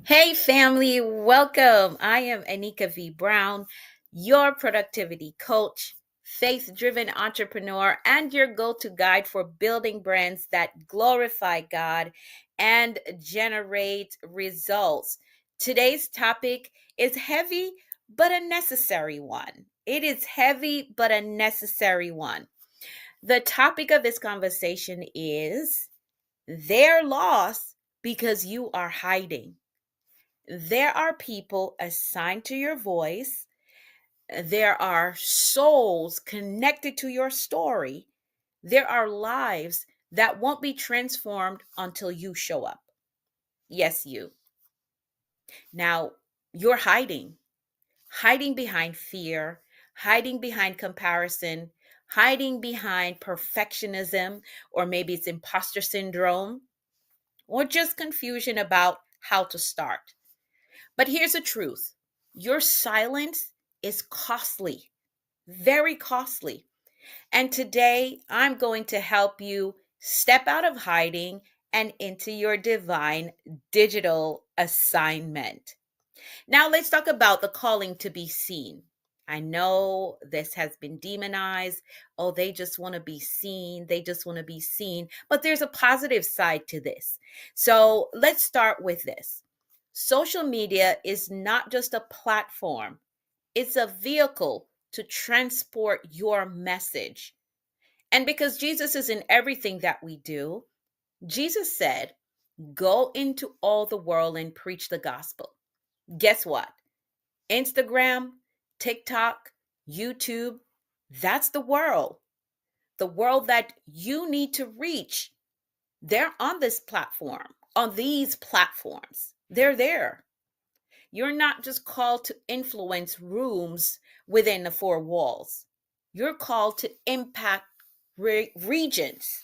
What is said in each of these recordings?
Hey, family, welcome. I am Anika V. Brown, your productivity coach, faith driven entrepreneur, and your go to guide for building brands that glorify God and generate results. Today's topic is heavy, but a necessary one. It is heavy, but a necessary one. The topic of this conversation is they're lost because you are hiding. There are people assigned to your voice. There are souls connected to your story. There are lives that won't be transformed until you show up. Yes, you. Now, you're hiding behind fear, hiding behind comparison, hiding behind perfectionism, or maybe it's imposter syndrome, or just confusion about how to start. But here's the truth: your silence is costly, very costly. And today I'm going to help you step out of hiding and into your divine digital assignment. Now, let's talk about the calling to be seen. I know this has been demonized. Oh, they just want to be seen. They just want to be seen. But there's a positive side to this. So let's start with this. Social media is not just a platform, it's a vehicle to transport your message. And because Jesus is in everything that we do, Jesus said, go into all the world and preach the gospel. Guess what? Instagram, TikTok, YouTube, that's the world that you need to reach. They're on this platform, on these platforms. They're there. You're not just called to influence rooms within the four walls. You're called to impact regions.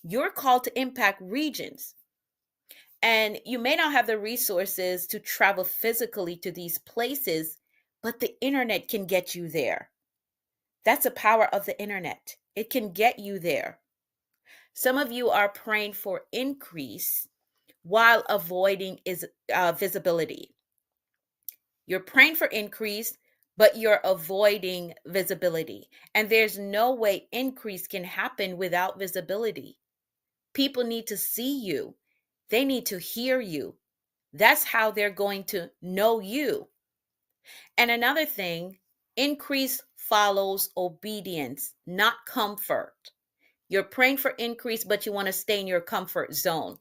You're called to impact regions. And you may not have the resources to travel physically to these places, but the internet can get you there. That's the power of the internet. It can get you there. Some of you are praying for increase while avoiding visibility. You're praying for increase, but you're avoiding visibility. And there's no way increase can happen without visibility. People need to see you, they need to hear you. That's how they're going to know you. And another thing, increase follows obedience, not comfort. You're praying for increase, but you want to stay in your comfort zone.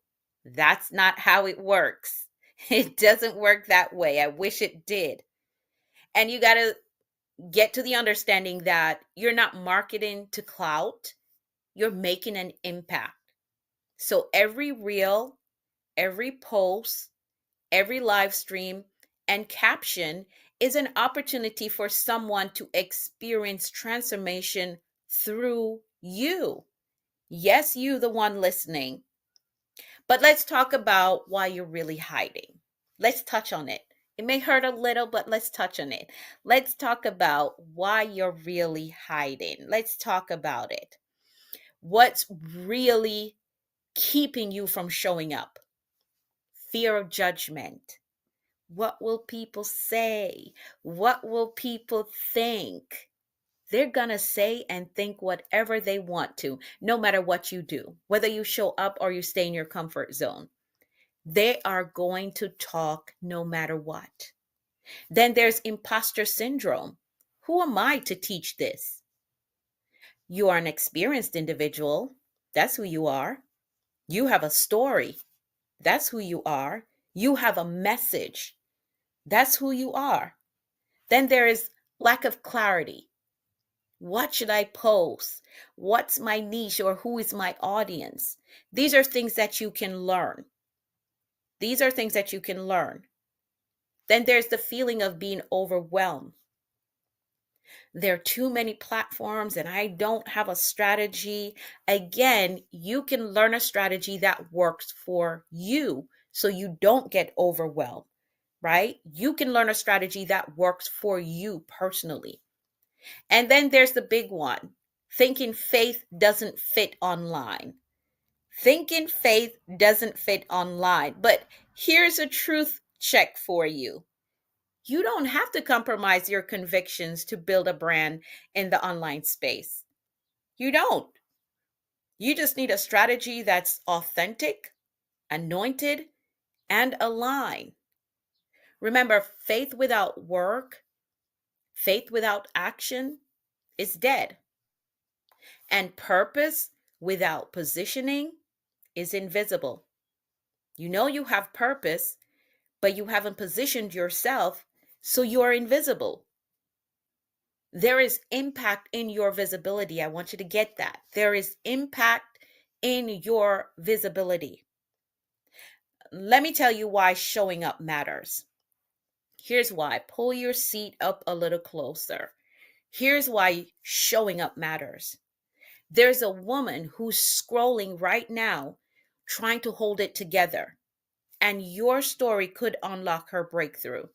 That's not how it works. It doesn't work that way. I wish it did. And you got to get to the understanding that you're not marketing to clout, you're making an impact. So every reel, every post, every live stream, and caption is an opportunity for someone to experience transformation through you. Yes, you, the one listening. But let's talk about why you're really hiding. Let's touch on it. It may hurt a little, but let's touch on it. Let's talk about why you're really hiding. Let's talk about it. What's really keeping you from showing up? Fear of judgment. What will people say? What will people think? They're going to say and think whatever they want to, no matter what you do, whether you show up or you stay in your comfort zone. They are going to talk no matter what. Then there's imposter syndrome. Who am I to teach this? You are an experienced individual. That's who you are. You have a story. That's who you are. You have a message. That's who you are. Then there is lack of clarity. What should I post? What's my niche or who is my audience? These are things that you can learn. These are things that you can learn. Then there's the feeling of being overwhelmed. There are too many platforms and I don't have a strategy. Again, you can learn a strategy that works for you so you don't get overwhelmed, right? You can learn a strategy that works for you personally. And then there's the big one, thinking faith doesn't fit online. Thinking faith doesn't fit online. But here's a truth check for you. You don't have to compromise your convictions to build a brand in the online space. You don't. You just need a strategy that's authentic, anointed, and aligned. Remember, faith without work, faith without action is dead. And purpose without positioning is invisible. You know you have purpose, but you haven't positioned yourself, so you are invisible. There is impact in your visibility. I want you to get that. There is impact in your visibility. Let me tell you why showing up matters. Here's why. Pull your seat up a little closer. Here's why showing up matters. There's a woman who's scrolling right now, trying to hold it together, and your story could unlock her breakthrough.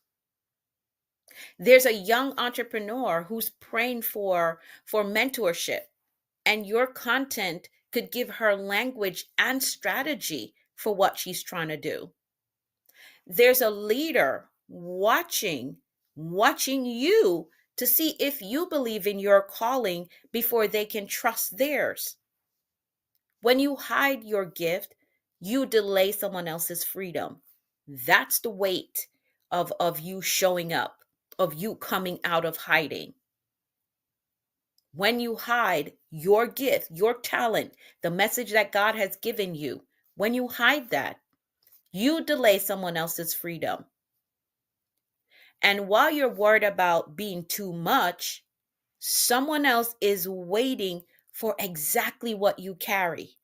There's a young entrepreneur who's praying for mentorship, and your content could give her language and strategy for what she's trying to do. There's a leader watching you to see if you believe in your calling before they can trust theirs. When you hide your gift, you delay someone else's freedom. That's the weight of you showing up, of you coming out of hiding. When you hide your gift, your talent, the message that God has given you, when you hide that, you delay someone else's freedom. And while you're worried about being too much, someone else is waiting for exactly what you carry,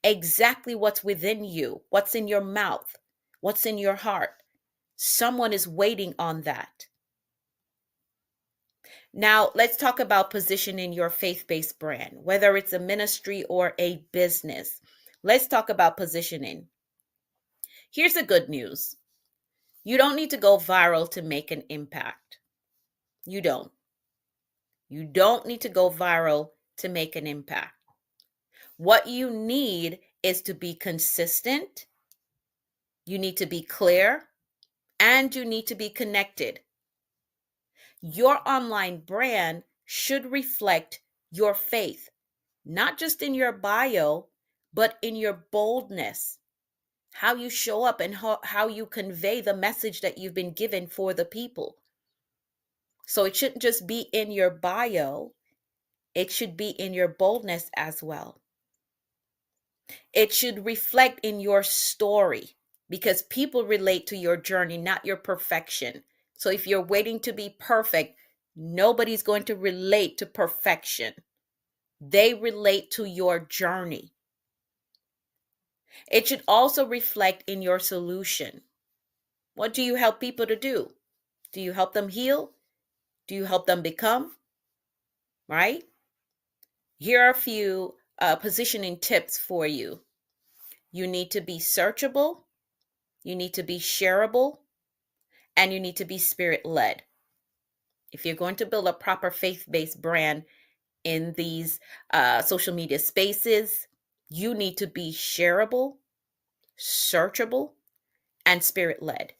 exactly what's within you, what's in your mouth, what's in your heart. Someone is waiting on that. Now, let's talk about positioning your faith-based brand, whether it's a ministry or a business. Let's talk about positioning. Here's the good news. You don't need to go viral to make an impact. You don't. You don't need to go viral to make an impact. What you need is to be consistent, you need to be clear, and you need to be connected. Your online brand should reflect your faith, not just in your bio, but in your boldness, how you show up and how you convey the message that you've been given for the people. So it shouldn't just be in your bio, it should be in your boldness as well. It should reflect in your story because people relate to your journey, not your perfection. So if you're waiting to be perfect, nobody's going to relate to perfection. They relate to your journey. It should also reflect in your solution. What do you help people to do? Do you help them heal? Do you help them become? Right? Here are a few positioning tips for you. You need to be searchable. You need to be shareable. And you need to be spirit-led. If you're going to build a proper faith-based brand in these social media spaces, you need to be shareable, searchable, and spirit-led.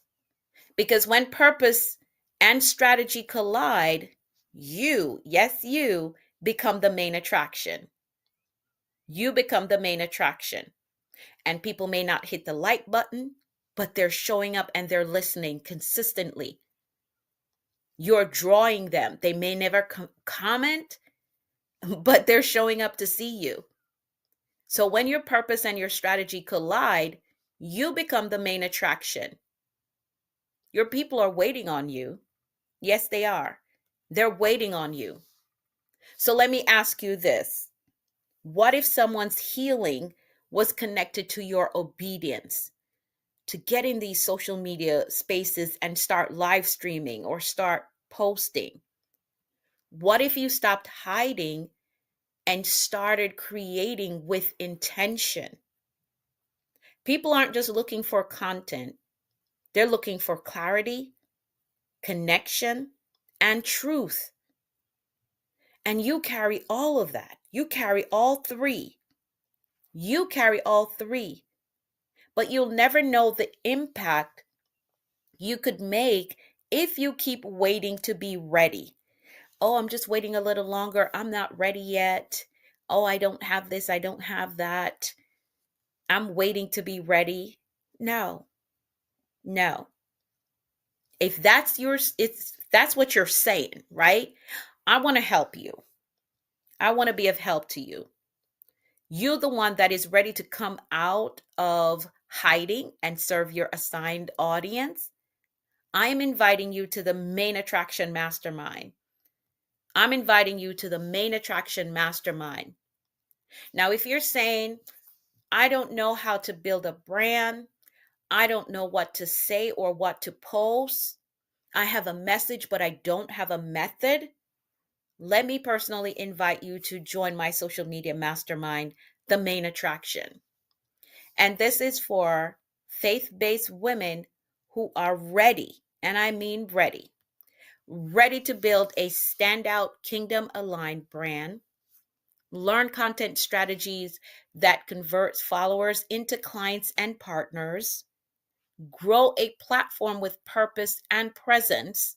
Because when purpose and strategy collide, you, yes, you, become the main attraction. You become the main attraction. And people may not hit the like button, but they're showing up and they're listening consistently. You're drawing them. They may never comment, but they're showing up to see you. So when your purpose and your strategy collide, you become the main attraction. Your people are waiting on you. Yes, they are. They're waiting on you. So let me ask you this. What if someone's healing was connected to your obedience to get in these social media spaces and start live streaming or start posting? What if you stopped hiding and started creating with intention? People aren't just looking for content, they're looking for clarity, connection, and truth. And you carry all of that. You carry all three. You carry all three, but you'll never know the impact you could make if you keep waiting to be ready. Oh, I'm just waiting a little longer. I'm not ready yet. Oh, I don't have this. I don't have that. I'm waiting to be ready. No, no. If that's yours, it's that's what you're saying, right? I want to help you. I want to be of help to you. You're the one that is ready to come out of hiding and serve your assigned audience. I am inviting you to the main attraction mastermind. I'm inviting you to the main attraction mastermind. Now, if you're saying, I don't know how to build a brand, I don't know what to say or what to post, I have a message, but I don't have a method, let me personally invite you to join my social media mastermind, The Main Attraction. And this is for faith-based women who are ready, and I mean ready to build a standout kingdom-aligned brand, learn content strategies that converts followers into clients and partners, grow a platform with purpose and presence,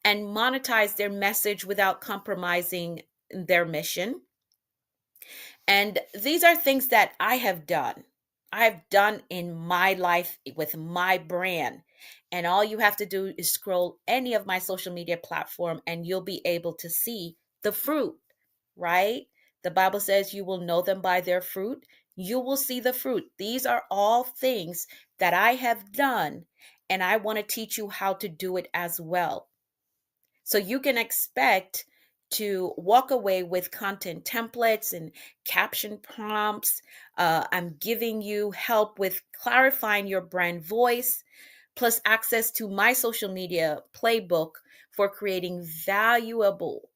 and monetize their message without compromising their mission. And these are things that I have done. I have done in my life with my brand. And all you have to do is scroll any of my social media platform and you'll be able to see the fruit, right? The Bible says you will know them by their fruit. You will see the fruit. These are all things that I have done, and I want to teach you how to do it as well. So you can expect to walk away with content templates and caption prompts. I'm giving you help with clarifying your brand voice, plus access to my social media playbook for creating valuable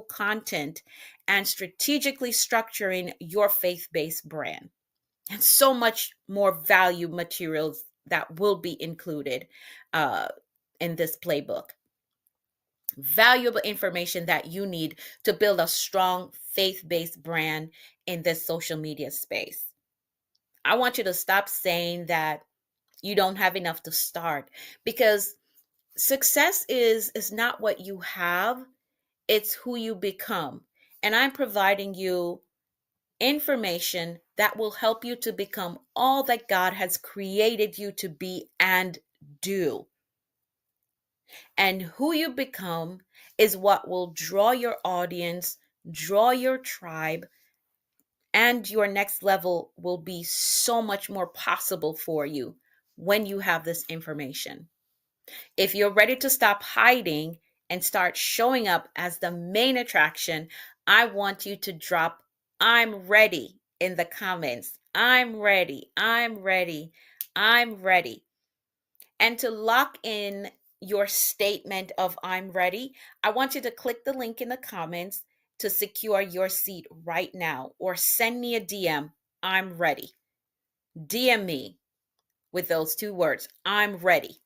content and strategically structuring your faith-based brand. And so much more value materials that will be included in this playbook. Valuable information that you need to build a strong faith-based brand in this social media space. I want you to stop saying that you don't have enough to start, because success is not what you have, it's who you become. And I'm providing you information that will help you to become all that God has created you to be and do. And who you become is what will draw your audience, draw your tribe, and your next level will be so much more possible for you when you have this information. If you're ready to stop hiding and start showing up as the main attraction, I want you to drop "I'm ready" in the comments. I'm ready. I'm ready. I'm ready. And to lock in your statement of "I'm ready," I want you to click the link in the comments to secure your seat right now, or send me a DM, "I'm ready." DM me with those two words, "I'm ready."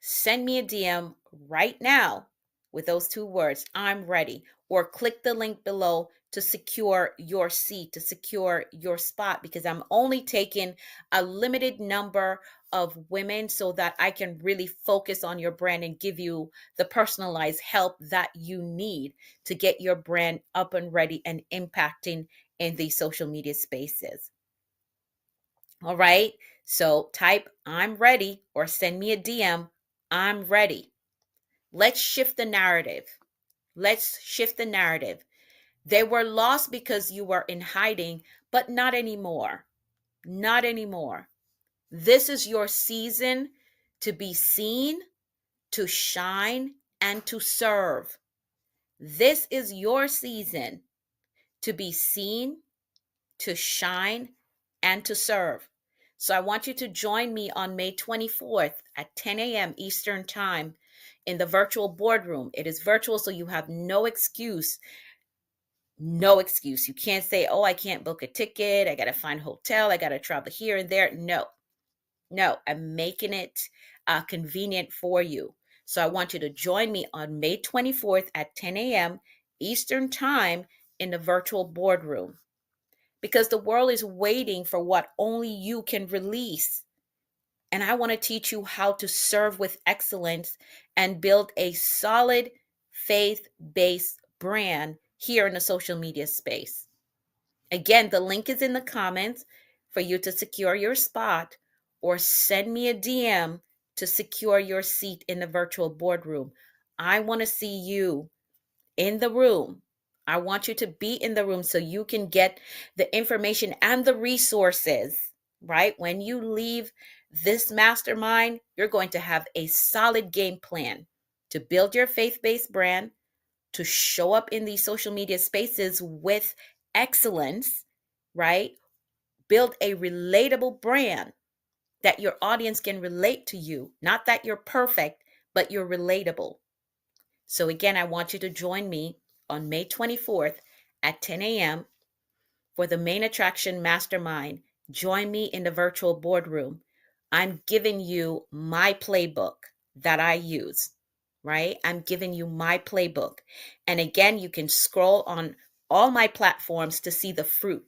Send me a DM right now with those two words, "I'm ready," or click the link below to secure your seat, to secure your spot, because I'm only taking a limited number of women so that I can really focus on your brand and give you the personalized help that you need to get your brand up and ready and impacting in these social media spaces. All right. So type "I'm ready" or send me a DM, "I'm ready." Let's shift the narrative. Let's shift the narrative. They were lost because you were in hiding, but not anymore. Not anymore. This is your season to be seen, to shine, and to serve. This is your season to be seen, to shine, and to serve. So I want you to join me on May 24th at 10 a.m. Eastern Time in the virtual boardroom. It is virtual, so you have no excuse. No excuse. You can't say, "Oh, I can't book a ticket. I got to find a hotel. I got to travel here and there." No, I'm making it convenient for you. So I want you to join me on May 24th at 10 a.m. Eastern Time in the virtual boardroom, because the world is waiting for what only you can release. And I want to teach you how to serve with excellence and build a solid faith based brand here in the social media space. Again, the link is in the comments for you to secure your spot, or send me a DM to secure your seat in the virtual boardroom. I want to see you in the room. I want you to be in the room so you can get the information and the resources, right? When you leave this mastermind, you're going to have a solid game plan to build your faith based brand, to show up in these social media spaces with excellence, right? Build a relatable brand that your audience can relate to you. Not that you're perfect, but you're relatable. So again, I want you to join me on May 24th at 10 a.m. for the Main Attraction Mastermind. Join me in the virtual boardroom. I'm giving you my playbook that I use, right? I'm giving you my playbook. And again, you can scroll on all my platforms to see the fruit,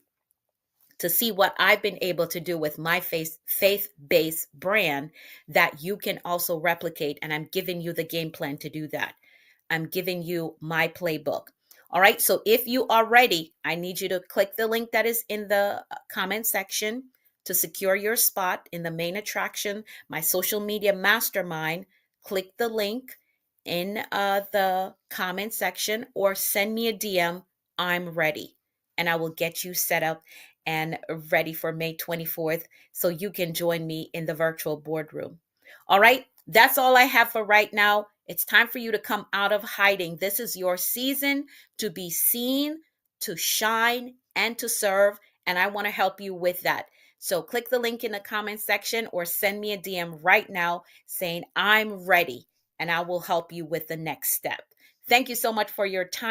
to see what I've been able to do with my faith-based brand that you can also replicate. And I'm giving you the game plan to do that. I'm giving you my playbook. All right. So if you are ready, I need you to click the link that is in the comment section to secure your spot in the Main Attraction, my social media mastermind. Click the link in the comment section, or send me a DM. I'm ready. And I will get you set up and ready for May 24th so you can join me in the virtual boardroom. All right. That's all I have for right now. It's time for you to come out of hiding. This is your season to be seen, to shine, and to serve. And I want to help you with that. So click the link in the comment section or send me a DM right now saying I'm ready, and I will help you with the next step. Thank you so much for your time.